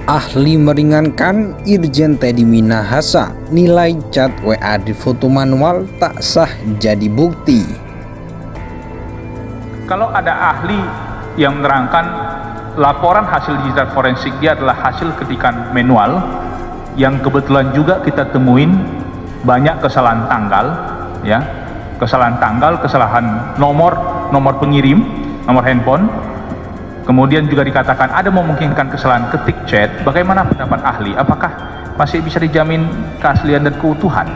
Ahli meringankan Irjen Teddy Minahasa, nilai chat WA di foto manual tak sah jadi bukti. Kalau ada ahli yang menerangkan laporan hasil digital forensik dia adalah hasil ketikan manual, yang kebetulan juga kita temuin banyak kesalahan tanggal, ya, kesalahan tanggal, kesalahan nomor pengirim, nomor handphone. Kemudian juga dikatakan ada memungkinkan kesalahan ketik chat. Bagaimana pendapat ahli? Apakah masih bisa dijamin keaslian dan keutuhan?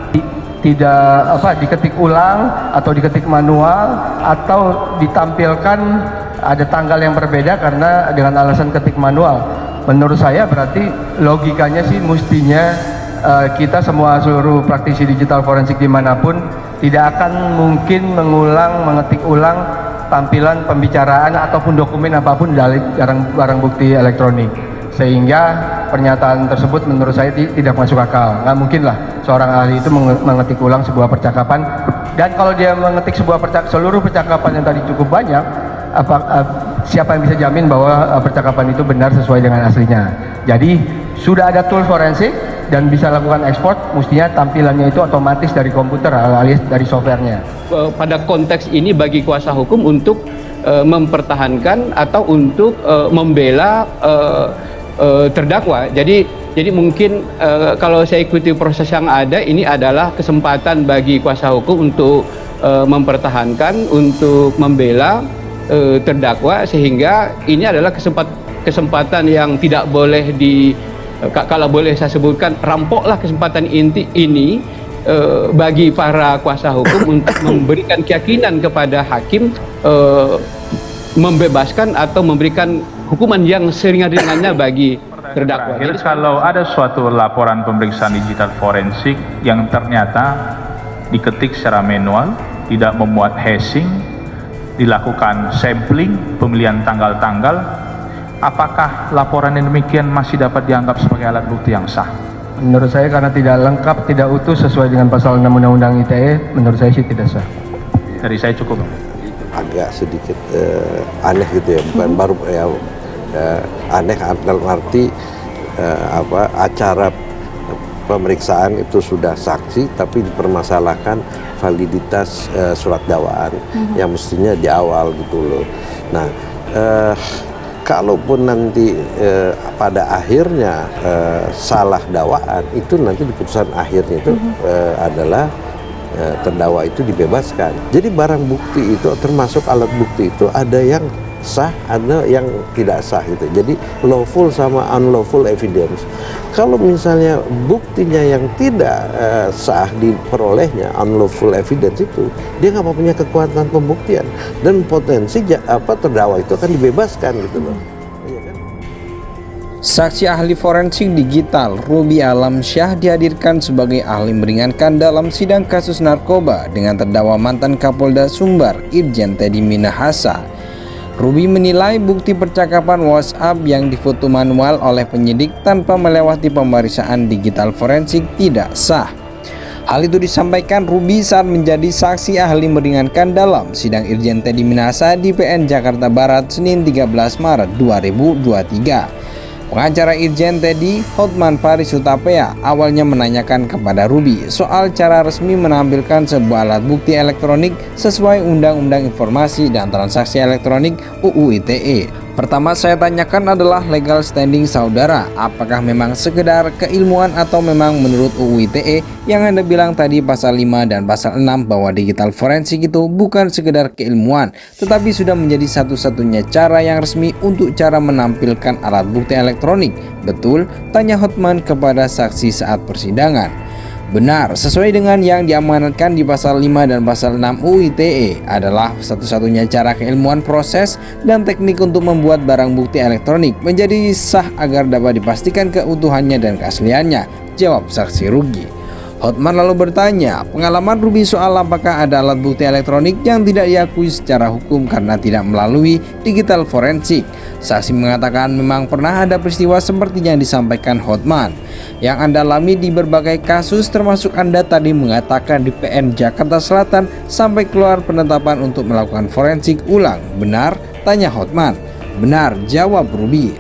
Tidak diketik ulang atau diketik manual atau ditampilkan ada tanggal yang berbeda karena dengan alasan ketik manual. Menurut saya berarti logikanya sih mestinya kita semua seluruh praktisi digital forensik dimanapun tidak akan mungkin mengetik ulang tampilan pembicaraan ataupun dokumen apapun dari barang bukti elektronik, sehingga pernyataan tersebut menurut saya tidak masuk akal. Nggak mungkin lah seorang ahli itu mengetik ulang sebuah percakapan, dan kalau dia mengetik seluruh percakapan yang tadi cukup banyak, siapa yang bisa jamin bahwa percakapan itu benar sesuai dengan aslinya? Jadi sudah ada tool forensik dan bisa lakukan ekspor, mestinya tampilannya itu otomatis dari komputer alias dari softwarenya. Pada konteks ini bagi kuasa hukum untuk mempertahankan atau untuk membela terdakwa. Jadi mungkin kalau saya ikuti proses yang ada, ini adalah kesempatan bagi kuasa hukum untuk mempertahankan, untuk membela terdakwa, sehingga ini adalah kesempatan yang tidak boleh kalau boleh saya sebutkan, rampoklah kesempatan ini bagi para kuasa hukum untuk memberikan keyakinan kepada hakim, membebaskan atau memberikan hukuman yang seringan-ringannya bagi terdakwa. Jadi kalau ada suatu laporan pemeriksaan digital forensik yang ternyata diketik secara manual, tidak memuat hashing, dilakukan sampling, pemilihan tanggal-tanggal, apakah laporan yang demikian masih dapat dianggap sebagai alat bukti yang sah? Menurut saya karena tidak lengkap, tidak utuh sesuai dengan pasal 6 Undang-Undang ITE, menurut saya sih tidak sah. Dari saya cukup. Agak sedikit aneh gitu ya, bukan baru ya, aneh dalam arti acara pemeriksaan itu sudah saksi tapi dipermasalahkan validitas surat dakwaan yang mestinya di awal gitu loh. Nah, kalaupun nanti pada akhirnya salah dakwaan, itu nanti di putusan akhirnya itu adalah terdakwa itu dibebaskan. Jadi barang bukti itu termasuk alat bukti itu ada yang sah, ada yang tidak sah gitu. Jadi lawful sama unlawful evidence. Kalau misalnya buktinya yang tidak sah diperolehnya, unlawful evidence itu, dia nggak punya kekuatan pembuktian dan potensi terdakwa itu akan dibebaskan gitu loh. Saksi ahli forensik digital Ruby Alamsyah dihadirkan sebagai ahli meringankan dalam sidang kasus narkoba dengan terdakwa mantan Kapolda Sumbar Irjen Teddy Minahasa. Ruby menilai bukti percakapan WhatsApp yang difoto manual oleh penyidik tanpa melewati pemeriksaan digital forensik tidak sah. Hal itu disampaikan Ruby saat menjadi saksi ahli meringankan dalam sidang Irjen Teddy Minahasa di PN Jakarta Barat Senin 13 Maret 2023. Pengacara Irjen Teddy, Hotman Paris Hutapea, awalnya menanyakan kepada Ruby soal cara resmi menampilkan sebuah alat bukti elektronik sesuai Undang-Undang Informasi dan Transaksi Elektronik UU ITE. Pertama saya tanyakan adalah legal standing saudara, apakah memang sekedar keilmuan atau memang menurut UU ITE yang Anda bilang tadi pasal 5 dan pasal 6 bahwa digital forensik itu bukan sekedar keilmuan, tetapi sudah menjadi satu-satunya cara yang resmi untuk cara menampilkan alat bukti elektronik. Betul? Tanya Hotman kepada saksi saat persidangan. Benar, sesuai dengan yang diamanatkan di pasal 5 dan pasal 6 UU ITE adalah satu-satunya cara keilmuan proses dan teknik untuk membuat barang bukti elektronik menjadi sah agar dapat dipastikan keutuhannya dan keasliannya, jawab saksi Rugi. Hotman lalu bertanya pengalaman Ruby soal apakah ada alat bukti elektronik yang tidak diakui secara hukum karena tidak melalui digital forensik. Saksi mengatakan memang pernah ada peristiwa seperti yang disampaikan Hotman yang Anda alami di berbagai kasus, termasuk Anda tadi mengatakan di PN Jakarta Selatan sampai keluar penetapan untuk melakukan forensik ulang. Benar? Tanya Hotman. Benar, jawab Ruby.